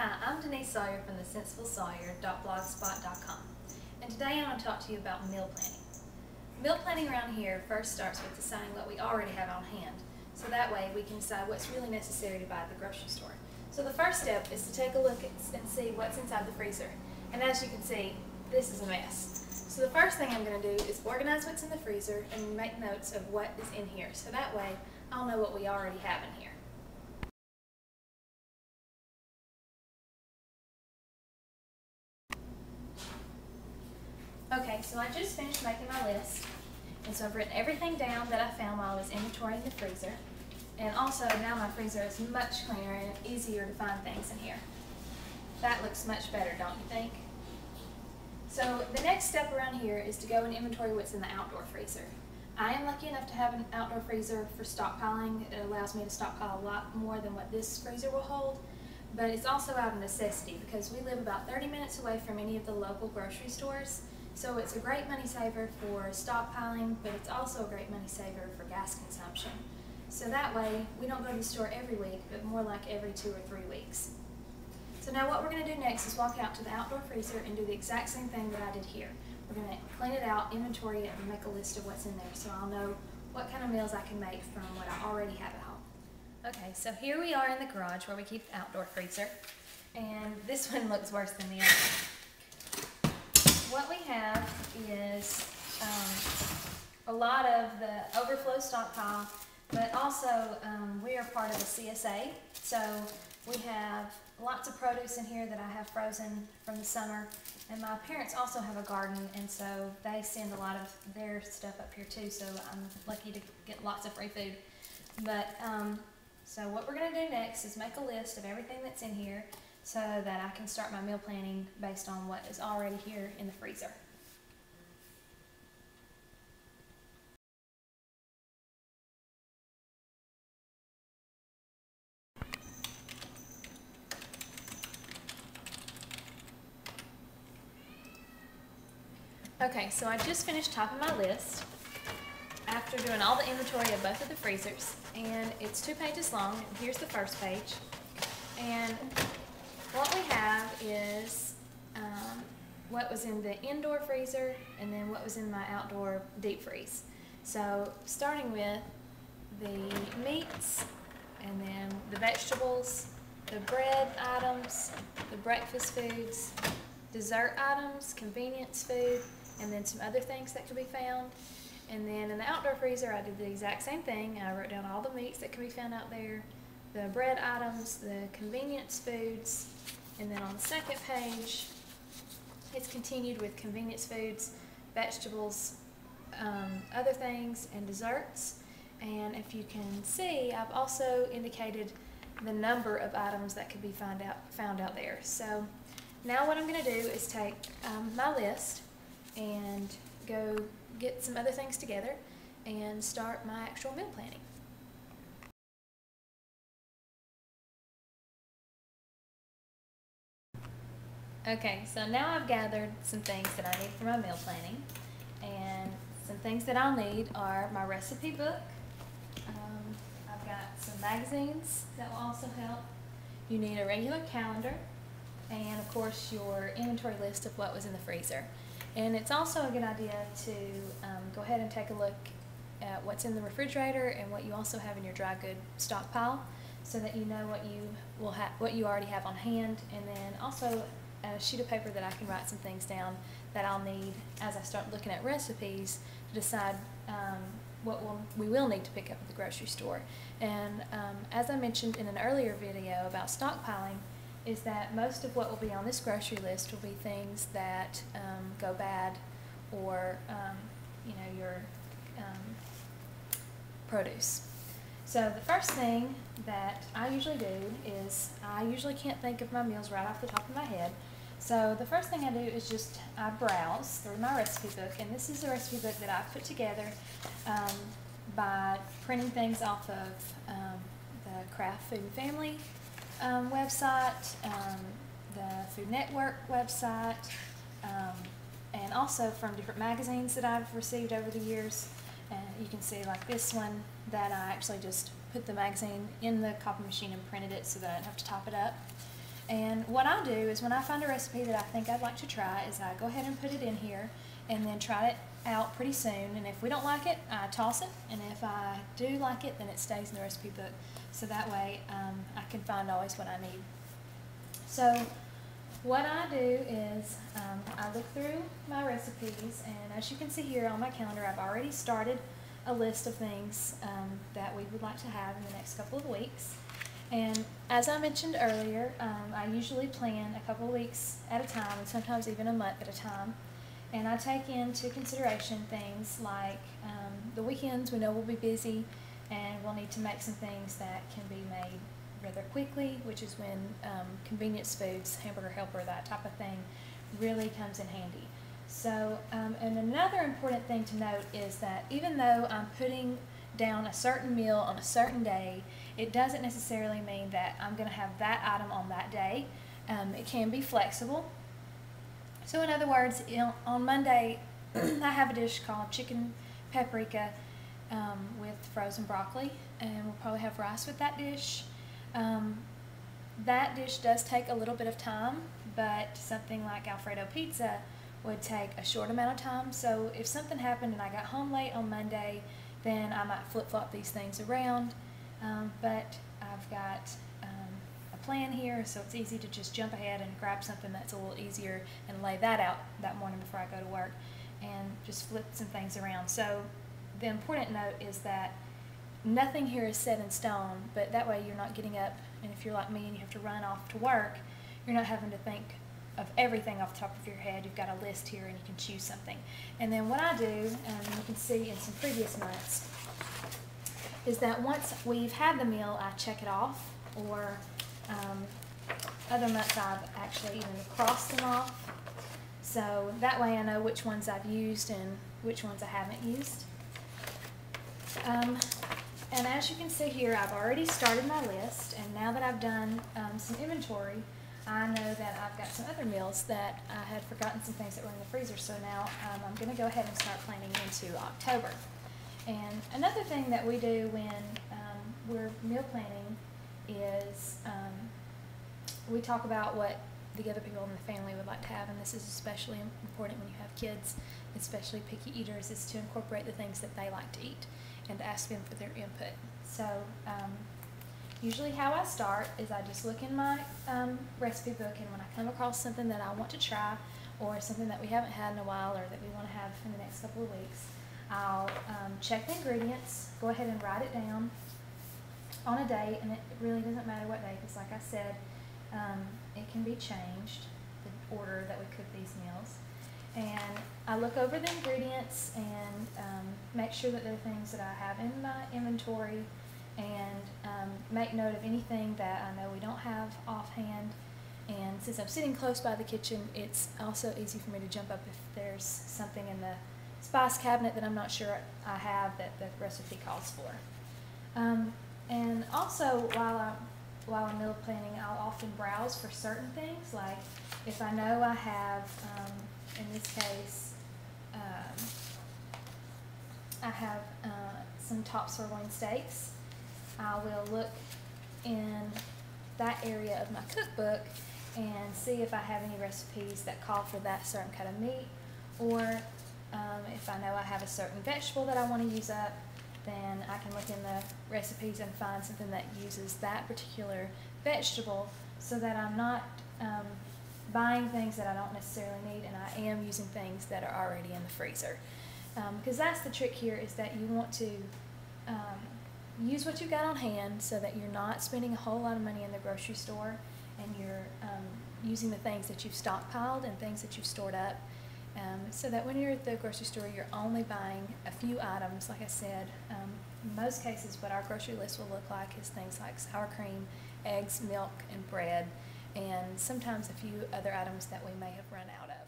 Hi, I'm Denise Sawyer from thesensiblesawyer.blogspot.com, and today I want to talk to you about meal planning. Meal planning around here first starts with deciding what we already have on hand, so that way we can decide what's really necessary to buy at the grocery store. So the first step is to take a look and see what's inside the freezer, and as you can see, this is a mess. So the first thing I'm going to do is organize what's in the freezer and make notes of what is in here, so that way I'll know what we already have in here. Okay, so I just finished making my list, and so I've written everything down that I found while I was inventorying the freezer, and also now my freezer is much cleaner and easier to find things in here. That looks much better, don't you think? So the next step around here is to go and inventory what's in the outdoor freezer. I am lucky enough to have an outdoor freezer for stockpiling. It allows me to stockpile a lot more than what this freezer will hold, but it's also out of necessity because we live about 30 minutes away from any of the local grocery stores. So it's a great money saver for stockpiling, but it's also a great money saver for gas consumption. So that way, we don't go to the store every week, but more like every 2 or 3 weeks. So now what we're going to do next is walk out to the outdoor freezer and do the exact same thing that I did here. We're going to clean it out, inventory it, and make a list of what's in there so I'll know what kind of meals I can make from what I already have at home. Okay, so here we are in the garage where we keep the outdoor freezer, and this one looks worse than the other. What we have is a lot of the overflow stockpile, but also we are part of the CSA, so we have lots of produce in here that I have frozen from the summer, and my parents also have a garden, and so they send a lot of their stuff up here too, so I'm lucky to get lots of free food. But so what we're going to do next is make a list of everything that's in here, so that I can start my meal planning based on what is already here in the freezer. Okay, so I just finished typing my list after doing all the inventory of both of the freezers, and it's 2 pages long. Here's the first page, and what we have is what was in the indoor freezer and then what was in my outdoor deep freeze. So starting with the meats and then the vegetables, the bread items, the breakfast foods, dessert items, convenience food, and then some other things that could be found. And then in the outdoor freezer I did the exact same thing. I wrote down all the meats that can be found out there, the bread items, the convenience foods, and then on the second page it's continued with convenience foods, vegetables, other things, and desserts. And if you can see, I've also indicated the number of items that could be found out there. So now what I'm going to do is take my list and go get some other things together and start my actual meal planning. Okay, so now I've gathered some things that I need for my meal planning, and some things that I'll need are my recipe book. I've got some magazines that will also help. You need a regular calendar, and of course your inventory list of what was in the freezer. And it's also a good idea to go ahead and take a look at what's in the refrigerator and what you also have in your dry good stockpile, so that you know what you already have on hand, and then also a sheet of paper that I can write some things down that I'll need as I start looking at recipes to decide what we will need to pick up at the grocery store. And as I mentioned in an earlier video about stockpiling, is that most of what will be on this grocery list will be things that go bad, or your produce. So the first thing that I usually do is I usually can't think of my meals right off the top of my head. So the first thing I do is just I browse through my recipe book, and this is a recipe book that I've put together by printing things off of the Kraft Food and Family website, the Food Network website, and also from different magazines that I've received over the years. And you can see, like this one, that I actually just put the magazine in the copy machine and printed it so that I didn't have to type it up. And what I'll do is when I find a recipe that I think I'd like to try is I go ahead and put it in here and then try it out pretty soon. And if we don't like it, I toss it. And if I do like it, then it stays in the recipe book. So that way I can find always what I need. So what I do is I look through my recipes, and as you can see here on my calendar, I've already started a list of things that we would like to have in the next couple of weeks. And as I mentioned earlier, I usually plan a couple of weeks at a time, and sometimes even a month at a time. And I take into consideration things like the weekends we know we'll be busy, and we'll need to make some things that can be made rather quickly, which is when convenience foods, Hamburger Helper, that type of thing really comes in handy. So, and another important thing to note is that even though I'm putting down a certain meal on a certain day, it doesn't necessarily mean that I'm going to have that item on that day. It can be flexible. So in other words, on Monday, I have a dish called chicken paprika with frozen broccoli, and we'll probably have rice with that dish. That dish does take a little bit of time, but something like Alfredo pizza would take a short amount of time. So if something happened and I got home late on Monday, then I might flip-flop these things around. But I've got a plan here, so it's easy to just jump ahead and grab something that's a little easier and lay that out that morning before I go to work and just flip some things around. So the important note is that nothing here is set in stone, but that way you're not getting up, and if you're like me and you have to run off to work, you're not having to think of everything off the top of your head. You've got a list here and you can choose something. And then what I do, you can see in some previous months, is that once we've had the meal, I check it off, or other months I've actually even crossed them off. So that way I know which ones I've used and which ones I haven't used. And as you can see here, I've already started my list, and now that I've done some inventory, I know that I've got some other meals that I had forgotten some things that were in the freezer, so now I'm going to go ahead and start planning into October. And another thing that we do when we're meal planning is we talk about what the other people in the family would like to have, and this is especially important when you have kids, especially picky eaters, is to incorporate the things that they like to eat and to ask them for their input. So usually how I start is I just look in my recipe book, and when I come across something that I want to try, or something that we haven't had in a while, or that we want to have in the next couple of weeks, I'll check the ingredients, go ahead and write it down on a date, and it really doesn't matter what day, because like I said, it can be changed, the order that we cook these meals. And I look over the ingredients and make sure that they're things that I have in my inventory, and make note of anything that I know we don't have offhand. And since I'm sitting close by the kitchen, it's also easy for me to jump up if there's something in the spice cabinet that I'm not sure I have that the recipe calls for. And also while I'm meal planning, I'll often browse for certain things, like if I know I have, in this case, I have some top sirloin steaks, I will look in that area of my cookbook and see if I have any recipes that call for that certain kind of meat, or if I know I have a certain vegetable that I want to use up, then I can look in the recipes and find something that uses that particular vegetable, so that I'm not buying things that I don't necessarily need, and I am using things that are already in the freezer. Because that's the trick here, is that you want to use what you've got on hand, so that you're not spending a whole lot of money in the grocery store, and you're using the things that you've stockpiled and things that you've stored up, so that when you're at the grocery store, you're only buying a few items. Like I said, in most cases what our grocery list will look like is things like sour cream, eggs, milk, and bread, and sometimes a few other items that we may have run out of.